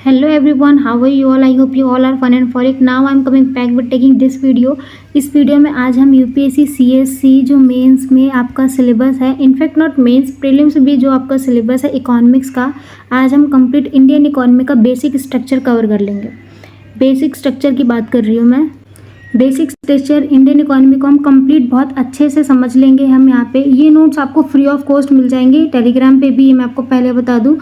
Hello everyone, how are you all? I hope you all are fun and frolic. Now I am coming back with taking this video. इस video में आज हम UPSC CSC जो mains में आपका syllabus है, in fact not mains, prelims भी जो आपका सिलेबस है इकोनॉमिक्स का, आज हम कंप्लीट इंडियन इकोनॉमी का बेसिक स्ट्रक्चर कवर कर लेंगे। बेसिक स्ट्रक्चर की बात कर रही हूँ मैं। बेसिक स्ट्रक्चर इंडियन इकोनॉमी को हम कंप्लीट बहुत अच्छे से समझ लेंगे। हम यहाँ पे ये नोट्स आपको फ्री ऑफ कॉस्ट मिल जाएंगे टेलीग्राम पे भी, ये मैं आपको पहले बता दूँ।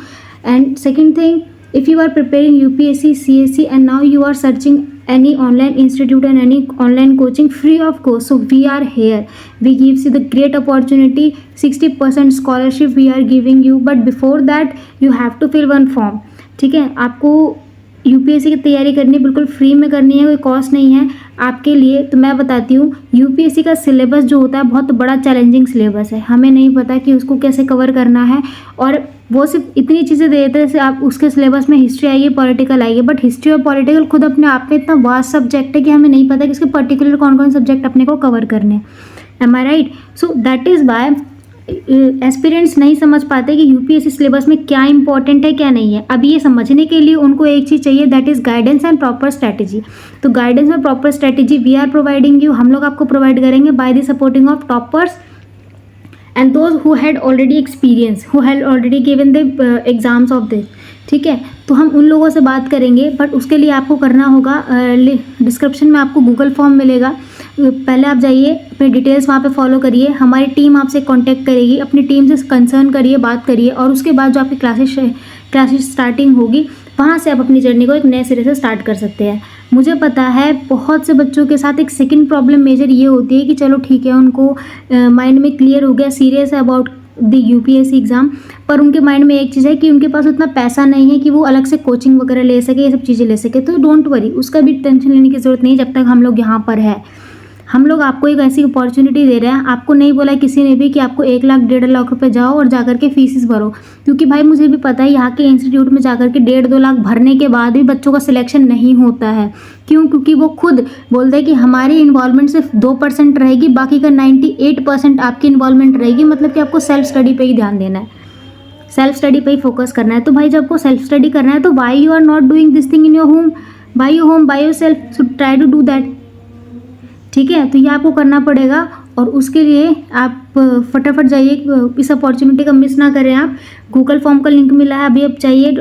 And second thing, if you are preparing UPSC CSC and now you are searching any online institute and any online coaching free of course, so we are here, we gives you the great opportunity, 60% scholarship we are giving you, but before that you have to fill one form। ठीक है, आपको UPSC की तैयारी करनी बिल्कुल free में करनी है, कोई कॉस्ट नहीं है आपके लिए। तो मैं बताती हूँ, यूपीएससी का सिलेबस जो होता है बहुत बड़ा चैलेंजिंग सिलेबस है। हमें नहीं पता कि उसको कैसे कवर करना है, और वो सिर्फ इतनी चीज़ें दे देते हैं जैसे आप उसके सिलेबस में हिस्ट्री आइए, पॉलिटिकल आइए, बट हिस्ट्री और पॉलिटिकल खुद अपने आप में इतना वास्ट सब्जेक्ट है कि हमें नहीं पता कि उसके पर्टिकुलर कौन कौन सब्जेक्ट अपने को कवर करने हैं। Am I right? So that is why aspirants नहीं समझ पाते कि यूपीएससी सिलेबस में क्या इंपॉर्टेंट है क्या नहीं है। अब ये समझने के लिए उनको एक चीज़ चाहिए, that is guidance and proper strategy. तो गाइडेंस और proper strategy we are providing you, हम लोग आपको प्रोवाइड करेंगे by the supporting of toppers and those who had already experience, who had already given the exams of this. ठीक है, तो हम उन लोगों से बात करेंगे, बट उसके लिए आपको करना होगा, डिस्क्रिप्शन में आपको गूगल फॉर्म मिलेगा, पहले आप जाइए, अपनी डिटेल्स वहाँ पे फॉलो करिए, हमारी टीम आपसे कांटेक्ट करेगी, अपनी टीम से कंसर्न करिए, बात करिए, और उसके बाद जो आपकी क्लासेस स्टार्टिंग होगी वहाँ से आप अपनी जर्नी को एक नए सिरे से स्टार्ट कर सकते हैं। मुझे पता है बहुत से बच्चों के साथ एक सेकंड प्रॉब्लम मेजर ये होती है कि चलो ठीक है, उनको माइंड में क्लियर हो गया, सीरियस है अबाउट द यूपीएससी एग्ज़ाम, पर उनके माइंड में एक चीज़ है कि उनके पास उतना पैसा नहीं है कि वो अलग से कोचिंग वगैरह ले सके, ये सब चीज़ें ले सके। तो डोंट वरी, उसका भी टेंशन लेने की ज़रूरत नहीं जब तक हम लोग यहाँ पर है। हम लोग आपको एक ऐसी अपॉर्चुनिटी दे रहे हैं, आपको नहीं बोला किसी ने भी कि आपको 1 लाख 1.5 लाख रुपए जाओ और जाकर के फीसिस भरो, क्योंकि भाई मुझे भी पता है यहाँ के इंस्टीट्यूट में जाकर के 1.5-2 लाख भरने के बाद भी बच्चों का सिलेक्शन नहीं होता है। क्यों? क्योंकि वो खुद बोलते हैं कि हमारी इन्वॉल्वमेंट सिर्फ 2% रहेगी, बाकी का 98% आपकी इन्वॉल्वमेंट रहेगी, मतलब कि आपको सेल्फ स्टडी पे ही ध्यान देना है, सेल्फ स्टडी पे ही फोकस करना है। तो भाई जब आपको सेल्फ स्टडी करना है तो why you are not doing this thing in your home, by your home, by yourself, so try to do that. ठीक है, तो ये आपको करना पड़ेगा, और उसके लिए आप फटाफट जाइए, इस अपॉर्चुनिटी का मिस ना करें। आप गूगल फॉर्म का लिंक मिला है, अभी आप चाहिए,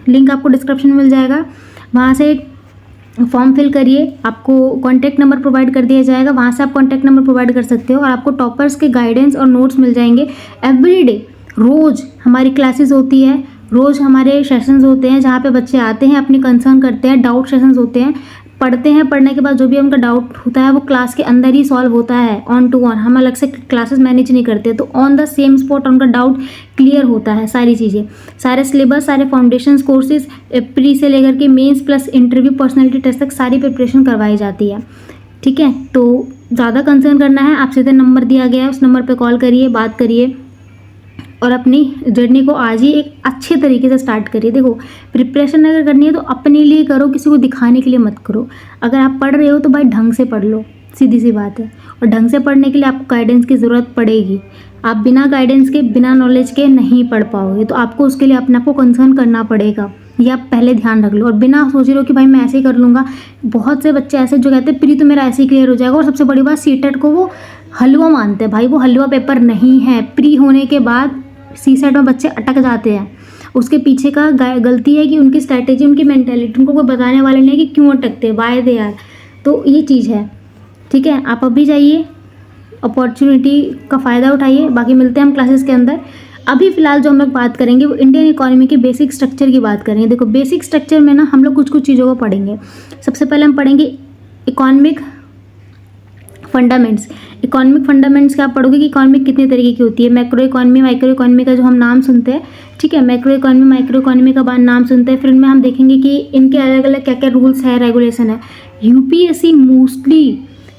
लिंक आपको डिस्क्रिप्शन में मिल जाएगा, वहाँ से फॉर्म फिल करिए, आपको कॉन्टैक्ट नंबर प्रोवाइड कर दिया जाएगा, वहाँ से आप कॉन्टैक्ट नंबर प्रोवाइड कर सकते हो, और आपको टॉपर्स के गाइडेंस और नोट्स मिल जाएंगे एवरी डे। रोज़ हमारी क्लासेस होती है, रोज़ हमारे सेशंस होते हैं जहाँ पे बच्चे आते हैं, अपनी कंसर्न करते हैं, डाउट सेशंस होते हैं, पढ़ते हैं, पढ़ने के बाद जो भी उनका डाउट होता है वो क्लास के अंदर ही सॉल्व होता है, ऑन टू ऑन। हम अलग से क्लासेस मैनेज नहीं करते, तो ऑन द सेम स्पॉट उनका डाउट क्लियर होता है, सारी चीज़ें, सारे सिलेबस, सारे फाउंडेशन कोर्सेज, प्री से लेकर के mains plus interview, personality test तक सारी प्रिपरेशन करवाई जाती है। ठीक है, तो ज़्यादा कंसर्न करना है, आप सीधे नंबर दिया गया है, उस नंबर पर कॉल करिए, बात करिए, और अपनी जर्नी को आज ही एक अच्छे तरीके से स्टार्ट करिए। देखो, प्रिपरेशन अगर करनी है तो अपने लिए करो, किसी को दिखाने के लिए मत करो। अगर आप पढ़ रहे हो तो भाई ढंग से पढ़ लो, सीधी सी बात है, और ढंग से पढ़ने के लिए आपको गाइडेंस की ज़रूरत पड़ेगी। आप बिना गाइडेंस के, बिना नॉलेज के नहीं पढ़ पाओगे, तो आपको उसके लिए अपने आप को कंसर्न करना पड़ेगा, ये आप पहले ध्यान रख लो। और बिना सोच रहे हो कि भाई मैं ऐसे ही कर लूँगा, बहुत से बच्चे ऐसे जो कहते हैं प्री तो मेरा ऐसे ही क्लियर हो जाएगा, और सबसे बड़ी बात सीटेट को वो हलवा मानते हैं। भाई वो हलवा पेपर नहीं है, प्री होने के बाद सीसेट में बच्चे अटक जाते हैं। उसके पीछे का गलती है कि उनकी स्ट्रैटेजी, उनकी मेंटालिटी, उनको कोई बताने वाले नहीं कि क्यों अटकते हैं, वाई दे आर। तो ये चीज़ है। ठीक है, आप अभी जाइए, अपॉर्चुनिटी का फ़ायदा उठाइए। बाकी मिलते हैं हम क्लासेस के अंदर। अभी फ़िलहाल जो हम लोग बात करेंगे वो इंडियन इकोनॉमी के बेसिक स्ट्रक्चर की बात करेंगे। देखो, बेसिक स्ट्रक्चर में ना हम लोग कुछ कुछ चीज़ों को पढ़ेंगे। सबसे पहले हम पढ़ेंगे इकोनॉमिक फंडामेंट्स। इकोनॉमिक फंडामेंट्स क्या आप पढ़ोगे कि इकोनॉमी कितने तरीके की होती है, मैक्रो इकोनॉमी, माइक्रो इकोनॉमी का जो हम नाम सुनते हैं। ठीक है, मैक्रो इकोनॉमी, माइक्रो इकोनॉमी का बाद नाम सुनते हैं, फिर इनमें हम देखेंगे कि इनके अलग अलग क्या क्या रूल्स है, रेगुलेशन है। UPSC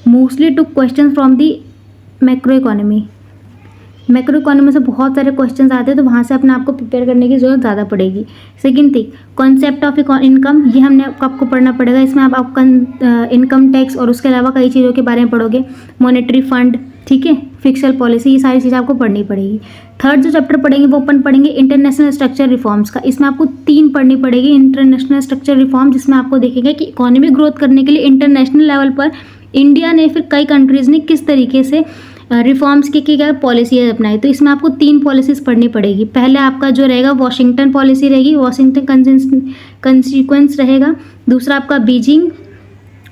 mostly took question from the macro economy. Macro economy से बहुत सारे क्वेश्चंस आते हैं, तो वहाँ से अपने आप को प्रिपेयर करने की ज़रूरत ज़्यादा पड़ेगी। Second thing, concept of income, ये हमने आपको पढ़ना पड़ेगा। इसमें आप आपका इनकम टैक्स और उसके अलावा कई चीज़ों के बारे में पढ़ोगे, मॉनेटरी फंड। ठीक है, फिक्सल पॉलिसी, ये सारी चीज़ें आपको पढ़नी पड़ेगी। थर्ड जो चैप्टर पढ़ेंगे वो अपन पढ़ेंगे इंटरनेशनल स्ट्रक्चर रिफॉर्म्स का। इसमें आपको 3 पढ़नी पड़ेगी इंटरनेशनल स्ट्रक्चर रिफॉर्म, जिसमें आपको देखेंगे कि इकोनॉमिक ग्रोथ करने के लिए इंटरनेशनल लेवल पर इंडिया ने फिर कई कंट्रीज़ ने किस तरीके से रिफॉर्म्स की क्या पॉलिसी अपनाई। तो इसमें आपको 3 पॉलिसीज़ पढ़नी पड़ेगी। पहले आपका जो रहेगा वाशिंगटन पॉलिसी रहेगी, वाशिंगटन कंसिक्वेंस रहेगा। दूसरा आपका बीजिंग,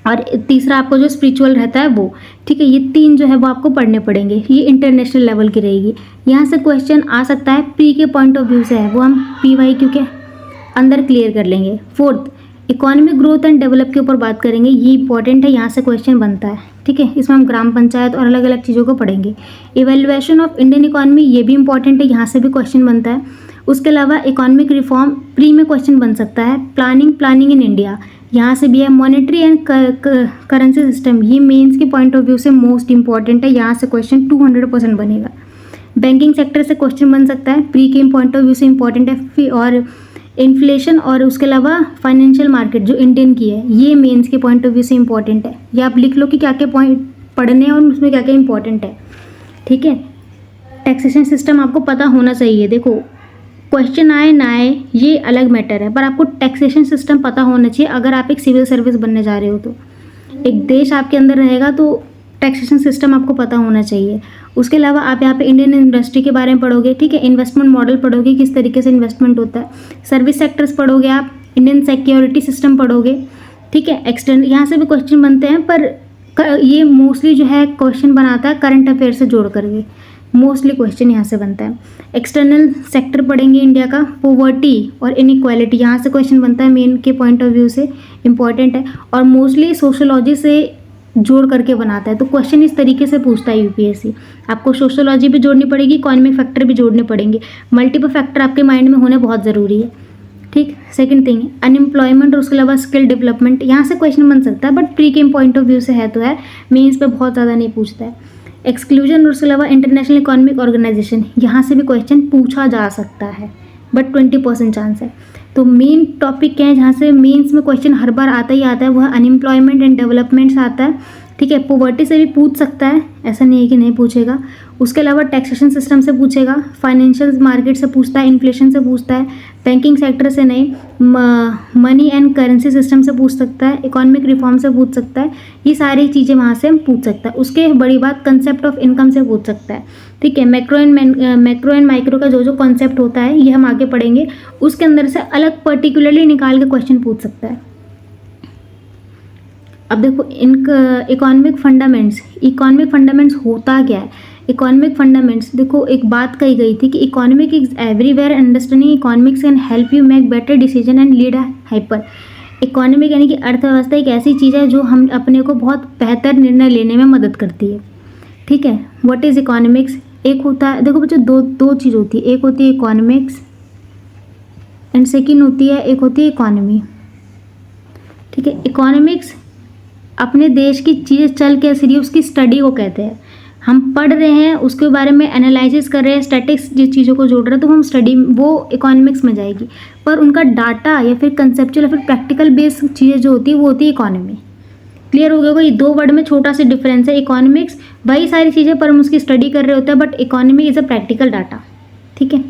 और तीसरा आपको जो स्पिरिचुअल रहता है वो। ठीक है, ये 3 जो है वो आपको पढ़ने पड़ेंगे। ये इंटरनेशनल लेवल की रहेगी। यहाँ से क्वेश्चन आ सकता है प्री के पॉइंट ऑफ व्यू से है, वो हम PYQ के अंदर क्लियर कर लेंगे। Fourth, economic growth and develop के ऊपर बात करेंगे, ये इंपॉर्टेंट है, यहाँ से क्वेश्चन बनता है। ठीक है, इसमें हम ग्राम पंचायत और अलग अलग चीज़ों को पढ़ेंगे। इवेल्युएशन ऑफ इंडियन इकोनॉमी, ये भी इंपॉर्टेंट है, यहाँ से भी क्वेश्चन बनता है। उसके अलावा इकोनॉमिक रिफॉर्म प्री में क्वेश्चन बन सकता है। प्लानिंग इन इंडिया, यहाँ से भी है। मॉनेटरी एंड करेंसी सिस्टम, ये मेंस के पॉइंट ऑफ व्यू से मोस्ट इंपॉर्टेंट है, यहाँ से क्वेश्चन 200% बनेगा। बैंकिंग सेक्टर से क्वेश्चन बन सकता है, प्री के पॉइंट ऑफ व्यू से इंपॉर्टेंट है। और इन्फ्लेशन और उसके अलावा फाइनेंशियल मार्केट जो इंडियन की है, ये मेंस के पॉइंट ऑफ व्यू से इंपॉर्टेंट है। ये आप लिख लो कि क्या क्या पॉइंट पढ़ने हैं और उसमें क्या क्या इंपॉर्टेंट है। ठीक है, टैक्सेशन सिस्टम आपको पता होना चाहिए। देखो, क्वेश्चन आए ना आए ये अलग मैटर है, पर आपको टैक्सेशन सिस्टम पता होना चाहिए अगर आप एक सिविल सर्विस बनने जा रहे हो। तो एक देश आपके अंदर रहेगा तो टैक्सेशन सिस्टम आपको पता होना चाहिए। उसके अलावा आप यहाँ पे इंडियन इंडस्ट्री के बारे में पढ़ोगे। ठीक है, इन्वेस्टमेंट मॉडल पढ़ोगे, किस तरीके से इन्वेस्टमेंट होता है। सर्विस सेक्टर्स पढ़ोगे आप, इंडियन सिक्योरिटी सिस्टम पढ़ोगे। ठीक है, एक्सटर्नल यहाँ से भी क्वेश्चन बनते हैं, पर ये मोस्टली जो है क्वेश्चन बनाता है करंट अफेयर से जोड़ करके, मोस्टली क्वेश्चन यहाँ से बनता है। एक्सटर्नल सेक्टर पढ़ेंगे इंडिया का, पॉवर्टी और इनइक्वालिटी, यहाँ से क्वेश्चन बनता है, मेन के पॉइंट ऑफ व्यू से इंपॉर्टेंट है, और मोस्टली सोशोलॉजी से जोड़ करके बनाता है। तो क्वेश्चन इस तरीके से पूछता है UPSC। आपको सोशोलॉजी भी जोड़नी पड़ेगी, इकोनॉमिक फैक्टर भी जोड़ने पड़ेंगे। मल्टीपल फैक्टर आपके माइंड में होने बहुत ज़रूरी है। ठीक, सेकंड थिंग अनएम्प्लॉयमेंट और उसके अलावा स्किल डेवलपमेंट, यहाँ से क्वेश्चन बन सकता है, बट प्री के पॉइंट ऑफ व्यू से है तो है, मेंस पे बहुत ज़्यादा नहीं पूछता है। एक्सक्लूजन और उसके अलावा इंटरनेशनल इकोनॉमिक ऑर्गेनाइजेशन, यहाँ से भी क्वेश्चन पूछा जा सकता है, बट 20% चांस है। तो मेन टॉपिक क्या है जहाँ से मेंस में क्वेश्चन हर बार आता ही आता है, वह अनएम्प्लॉयमेंट एंड डेवलपमेंट से आता है। ठीक है, पॉवर्टी से भी पूछ सकता है, ऐसा नहीं है कि नहीं पूछेगा। उसके अलावा टैक्सेशन सिस्टम से पूछेगा, फाइनेंशियल मार्केट से पूछता है, इन्फ्लेशन से पूछता है, बैंकिंग सेक्टर से नहीं, मनी एंड करेंसी सिस्टम से पूछ सकता है, इकोनॉमिक रिफॉर्म से पूछ सकता है। ये सारी चीज़ें वहाँ से हम पूछ सकता है। उसके बड़ी बात कंसेप्ट ऑफ इनकम से पूछ सकता है। ठीक है, मैक्रो एंड माइक्रो का जो कॉन्सेप्ट होता है ये हम आगे पढ़ेंगे, उसके अंदर से अलग पर्टिकुलरली निकाल के क्वेश्चन पूछ सकता है। अब देखो इकोनॉमिक फंडामेंट्स होता क्या है। इकोनॉमिक फंडामेंट्स, देखो एक बात कही गई थी कि economic is everywhere, understanding economics can help you make better decision and lead a hyper. Economic यानी कि अर्थव्यवस्था एक ऐसी चीज़ है जो हम अपने को बहुत बेहतर निर्णय लेने में मदद करती है। ठीक है, व्हाट इज़ इकोनॉमिक्स, एक होता है, देखो बच्चों दो चीज़ होती है, एक होती है इकोनॉमिक्स एंड सेकेंड होती है एक होती है इकोनॉमी। ठीक है, इकोनॉमिक्स अपने देश की चीज़ें चल कैसे रही है उसकी स्टडी को कहते हैं। हम पढ़ रहे हैं उसके बारे में एनालिसिस कर रहे हैं, स्टैटिक्स जिस चीज़ों को जोड़ रहे हैं, तो हम स्टडी वो इकोनॉमिक्स में जाएगी। पर उनका डाटा या फिर कंसेप्चुअल या फिर प्रैक्टिकल बेस्ड चीज़ें जो होती है वो होती है इकोनॉमी। क्लियर हो गया होगा, ये 2 वर्ड में छोटा सा डिफरेंस है। इकोनॉमिक्स वही सारी चीज़ें पर हम उसकी स्टडी कर रहे होते हैं, but economy is a practical data. ठीक है,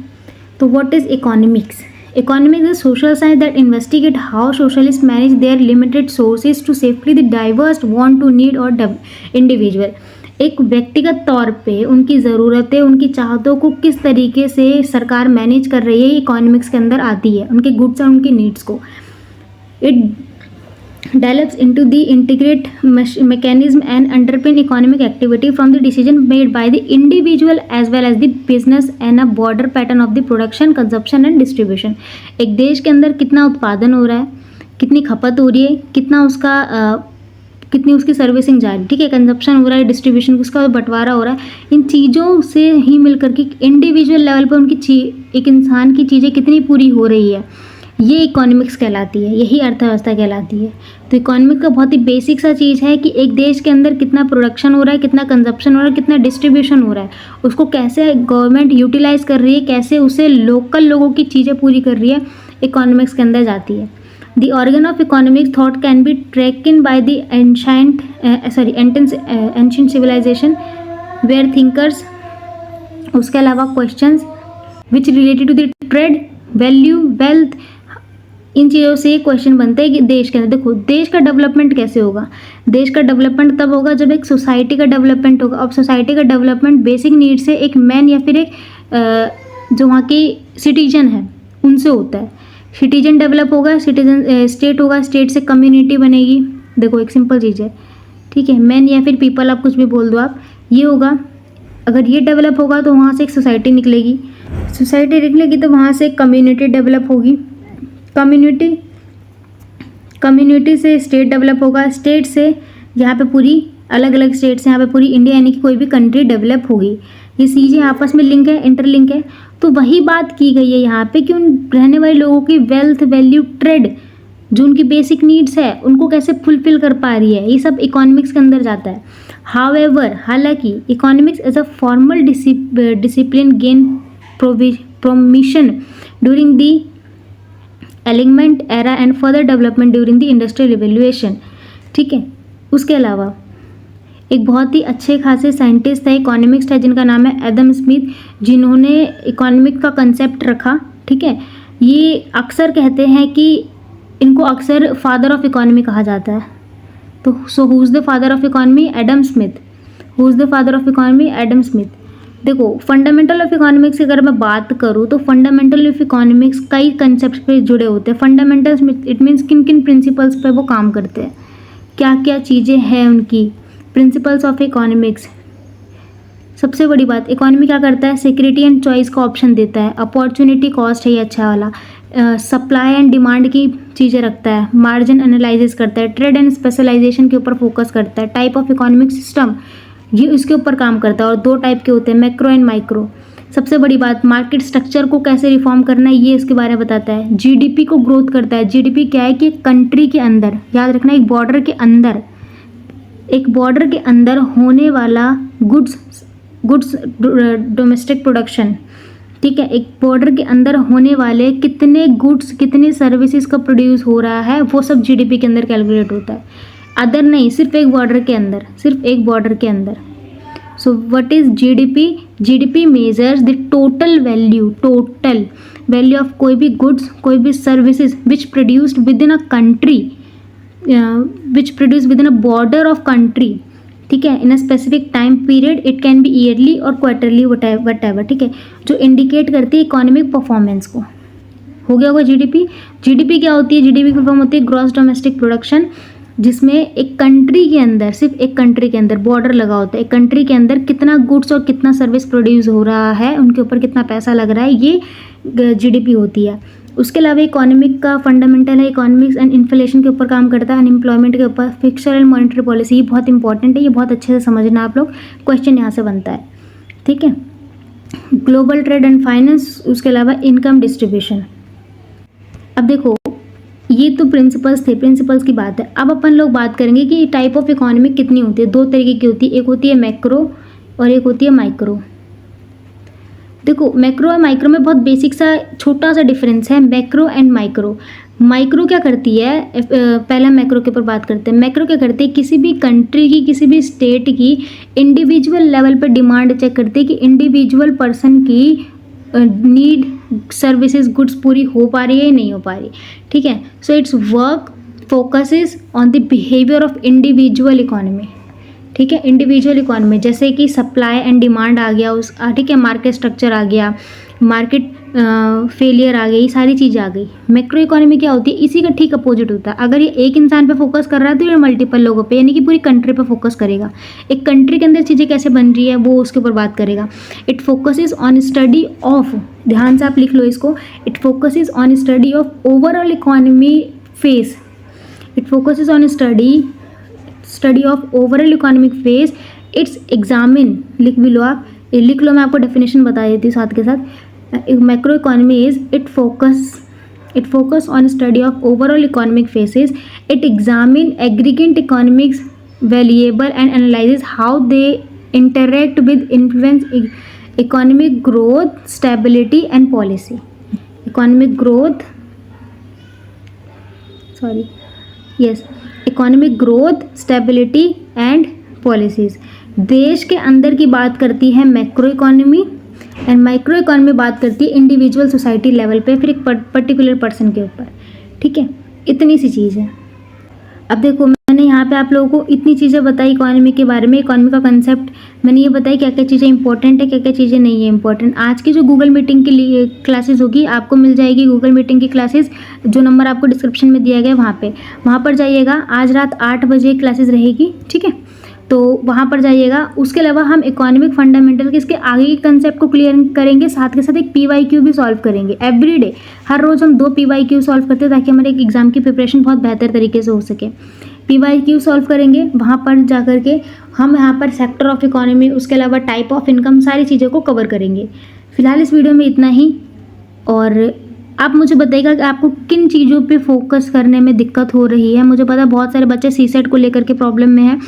तो what is economics? Economics is social science that investigate how socialists manage their limited sources to safely the diverse want to need or individual। एक व्यक्तिगत तौर पे उनकी ज़रूरतें, उनकी चाहतों को किस तरीके से सरकार मैनेज कर रही है, ये इकोनॉमिक्स के अंदर आती है, उनके गुड्स और उनकी नीड्स को। It develops into the integrate mechanism and underpin economic activity from the decision made by the individual as well as the business and a broader pattern of the production, consumption and distribution। एक देश के अंदर कितना उत्पादन हो रहा है, कितनी खपत हो रही है, कितनी उसकी सर्विसिंग जा रही है। ठीक है, कंजप्शन हो रहा है, डिस्ट्रीब्यूशन उसका बंटवारा हो रहा है, इन चीज़ों से ही मिलकर के इंडिविजुअल लेवल पर उनकी एक इंसान की चीज़ें कितनी पूरी हो रही है, ये इकोनॉमिक्स कहलाती है, यही अर्थव्यवस्था कहलाती है। तो इकोनॉमिक का बहुत ही बेसिक सा चीज़ है कि एक देश के अंदर कितना प्रोडक्शन हो रहा है, कितना कंजप्शन हो रहा है, कितना डिस्ट्रीब्यूशन हो रहा है, उसको कैसे गवर्नमेंट यूटिलाइज कर रही है, कैसे उसे लोकल लोगों की चीज़ें पूरी कर रही है, इकोनॉमिक्स के अंदर जाती है। The origin of economics thought can be tracked by the ancient civilization where thinkers, उसके अलावा questions which related to the trade, value, wealth, इन चीज़ों से क्वेश्चन बनते हैं कि देश के अंदर। देखो देश का डेवलपमेंट कैसे होगा, देश का डेवलपमेंट तब होगा जब एक सोसाइटी का डेवलपमेंट होगा। अब सोसाइटी का डेवलपमेंट बेसिक नीड से एक मैन या फिर एक जो वहाँ की सिटीजन है उनसे होता है। सिटीजन डेवलप होगा, सिटीजन स्टेट होगा, स्टेट से कम्युनिटी बनेगी। देखो एक सिंपल चीज़ है, ठीक है, मैन या फिर पीपल, आप कुछ भी बोल दो आप, ये होगा। अगर ये डेवलप होगा तो वहाँ से एक सोसाइटी निकलेगी, सोसाइटी निकलेगी तो वहाँ से एक कम्युनिटी डेवलप होगी, कम्युनिटी से स्टेट डेवलप होगा, स्टेट से यहाँ पे पूरी अलग अलग स्टेट से यहाँ पे पूरी इंडिया यानी कि कोई भी कंट्री डेवलप होगी। ये चीज़ें आपस में लिंक है, इंटरलिंक है। तो वही बात की गई है यहाँ पे कि उन रहने वाले लोगों की वेल्थ, वैल्यू, ट्रेड, जो उनकी बेसिक नीड्स है उनको कैसे फुलफिल कर पा रही है, ये सब इकोनॉमिक्स के अंदर जाता है। हाउएवर, हालांकि economics as a formal discipline gain prominence during the enlightenment era and further development during the industrial revolution, ठीक है। उसके अलावा एक बहुत ही अच्छे खासे साइंटिस्ट है, इकोनॉमिक्स है, जिनका नाम है एडम स्मिथ, जिन्होंने इकोनॉमिक का कंसेप्ट रखा, ठीक है। ये अक्सर कहते हैं कि इनको अक्सर फादर ऑफ इकोनॉमी कहा जाता है। तो so who is the father of economy? Adam Smith. Who is the father of economy? Adam Smith. देखो फंडामेंटल ऑफ इकोनॉमिक्स की अगर मैं बात करूँ तो फंडामेंटल ऑफ इकोनॉमिक्स कई कंसेप्ट पे जुड़े होते हैं। फंडामेंटल्स इट मीन्स किन किन प्रिंसिपल्स पे वो काम करते हैं, क्या क्या चीज़ें हैं उनकी। प्रिंसिपल्स ऑफ इकोनॉमिक्स, सबसे बड़ी बात, इकोनॉमी क्या करता है? सिक्योरिटी एंड चॉइस का ऑप्शन देता है। अपॉर्चुनिटी कॉस्ट है ये अच्छा वाला। सप्लाई एंड डिमांड की चीज़ें रखता है। मार्जिन एनालिसिस करता है। ट्रेड एंड स्पेशलाइजेशन के ऊपर फोकस करता है। टाइप ऑफ इकोनॉमिक सिस्टम, ये इसके ऊपर काम करता है। और दो टाइप के होते हैं, मैक्रो एंड माइक्रो। सबसे बड़ी बात, मार्केट स्ट्रक्चर को कैसे रिफॉर्म करना है ये इसके बारे में बताता है। जीडीपी को ग्रोथ करता है। जीडीपी क्या है कि कंट्री के अंदर, याद रखना, एक बॉर्डर के अंदर होने वाला गुड्स डोमेस्टिक प्रोडक्शन, ठीक है। एक बॉर्डर के अंदर होने वाले कितने गुड्स, कितने सर्विसेज का प्रोड्यूस हो रहा है, वो सब जीडीपी के अंदर कैलकुलेट होता है। अदर नहीं, सिर्फ एक बॉर्डर के अंदर। So what is GDP? GDP measures the total value of कोई भी गुड्स, कोई भी services which produced within a country, which produce within a border of country, ठीक है, in a specific time period. It can be yearly और quarterly, whatever, ठीक है, जो इंडिकेट करती है इकोनॉमिक परफॉर्मेंस को। हो गया होगा जीडीपी। जीडीपी क्या होती है? जीडीपी की फॉर्म होती है ग्रॉस डोमेस्टिक प्रोडक्शन, जिसमें एक कंट्री के अंदर, सिर्फ एक कंट्री के अंदर बॉर्डर लगा होता है, एक कंट्री के अंदर कितना गुड्स और कितना सर्विस प्रोड्यूस हो रहा है, उनके ऊपर कितना पैसा लग रहा है, ये जीडीपी होती है। उसके अलावा इकोनॉमिक का फंडामेंटल है, इकोनॉमिक्स एंड इन्फ्लेशन के ऊपर काम करता है, अनएम्प्लॉयमेंट के ऊपर, फिक्सचर एंड मॉनेटरी पॉलिसी, ये बहुत इंपॉर्टेंट है, ये बहुत अच्छे से समझना आप लोग, क्वेश्चन यहाँ से बनता है, ठीक है। ग्लोबल ट्रेड एंड फाइनेंस, उसके अलावा इनकम डिस्ट्रीब्यूशन। अब देखो ये तो प्रिंसिपल्स की बात है। अब अपन लोग बात करेंगे कि टाइप ऑफ इकोनॉमी कितनी होती है। दो तरीके की होती है, एक होती है मैक्रो और एक होती है माइक्रो। देखो मैक्रो और माइक्रो में बहुत बेसिक सा छोटा सा डिफरेंस है, मैक्रो एंड माइक्रो। माइक्रो क्या करती है, पहले मैक्रो के ऊपर बात करते हैं। मैक्रो क्या करती है, किसी भी कंट्री की, किसी भी स्टेट की इंडिविजुअल लेवल पे डिमांड चेक करती है कि इंडिविजुअल पर्सन की नीड, सर्विसेज, गुड्स पूरी हो पा रही है या नहीं हो पा रही, ठीक है। So it's work focuses on the behaviour of individual economy, ठीक है। इंडिविजुअल इकोनॉमी जैसे कि सप्लाई एंड डिमांड आ गया, उस ठीक है, मार्केट स्ट्रक्चर आ गया, मार्केट फेलियर आ गई, ये सारी चीज़ें आ गई। मैक्रो इकोनॉमी क्या होती है, इसी का ठीक अपोजिट होता है। अगर ये एक इंसान पे फोकस कर रहा है तो ये मल्टीपल लोगों पे, यानी कि पूरी कंट्री पे फोकस करेगा। एक कंट्री के अंदर चीज़ें कैसे बन रही है वो उसके ऊपर बात करेगा। It focuses on study of, ध्यान से आप लिख लो इसको, it focuses on study of overall economy face. It focuses on study of overall economic face. It's examine, लिख भी लो आप, लिख लो, मैं आपको डेफिनेशन बता देती हूँ साथ के साथ। Macro economy is it focus on study of overall economic faces. It examine aggregate economics variable and analyzes how they interact with influence economic growth, stability and policy. Economic growth stability and policies. देश के अंदर की बात करती है macro economy, and micro economy बात करती है इंडिविजुअल सोसाइटी लेवल पे, फिर एक पर्टिकुलर पर्सन के ऊपर। ठीक है, इतनी सी चीज़ है। अब देखो, मैंने यहाँ पे आप लोगों को इतनी चीज़ें बताई इकोनॉमी के बारे में, इकोनॉमी का कंसेप्ट मैंने ये बताई, क्या क्या चीज़ें इंपॉर्टेंट है, क्या क्या चीज़ें नहीं है इंपॉर्टेंट। आज की जो गूगल मीटिंग के लिए क्लासेस होगी, आपको मिल जाएगी गूगल मीटिंग की क्लासेस, जो नंबर आपको डिस्क्रिप्शन में दिया गया है वहाँ पर जाइएगा। आज रात 8 बजे क्लासेस रहेगी, ठीक है, तो वहाँ पर जाइएगा। उसके अलावा हम इकोनॉमिक फंडामेंटल के इसके आगे के कंसेप्ट को क्लियर करेंगे, साथ के साथ एक PYQ भी सॉल्व करेंगे एवरीडे। हर रोज़ हम 2 PYQ सॉल्व करते हैं ताकि हमारे एग्जाम की प्रिपरेशन बहुत बेहतर तरीके से हो सके। PYQ सॉल्व करेंगे, वहाँ पर जा कर के हम यहाँ पर सेक्टर ऑफ इकोनॉमी, उसके अलावा टाइप ऑफ इनकम, सारी चीज़ों को कवर करेंगे। फिलहाल इस वीडियो में इतना ही, और आप मुझे बताइएगा कि आपको किन चीज़ों पे फोकस करने में दिक्कत हो रही है। मुझे पता है बहुत सारे बच्चे CSET को लेकर के प्रॉब्लम में है।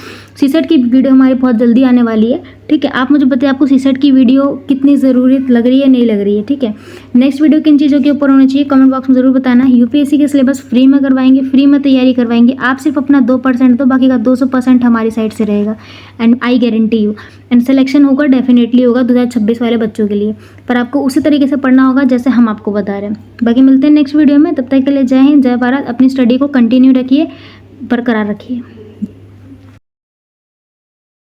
CSET की वीडियो हमारी बहुत जल्दी आने वाली है, ठीक है। आप मुझे बताइए आपको CSET की वीडियो कितनी ज़रूरी लग रही है, नहीं लग रही है, ठीक है। नेक्स्ट वीडियो किन चीज़ों के ऊपर होनी चाहिए कमेंट बॉक्स में ज़रूर बताना। UPSC के सिलेबस फ्री में करवाएंगे, फ्री में तैयारी करवाएंगे। आप सिर्फ अपना 2% दो, बाकी का 200% हमारी साइड से रहेगा, and I guarantee you. And selection होगा, डेफिनेटली होगा 2026 वाले बच्चों के लिए, पर आपको उसी तरीके से पढ़ना होगा जैसे हम आपको बता रहे हैं। बाकी मिलते हैं नेक्स्ट वीडियो में, तब तक के लिए जय हिंद, जय भारत। अपनी स्टडी को कंटिन्यू रखिए, बरकरार रखिए।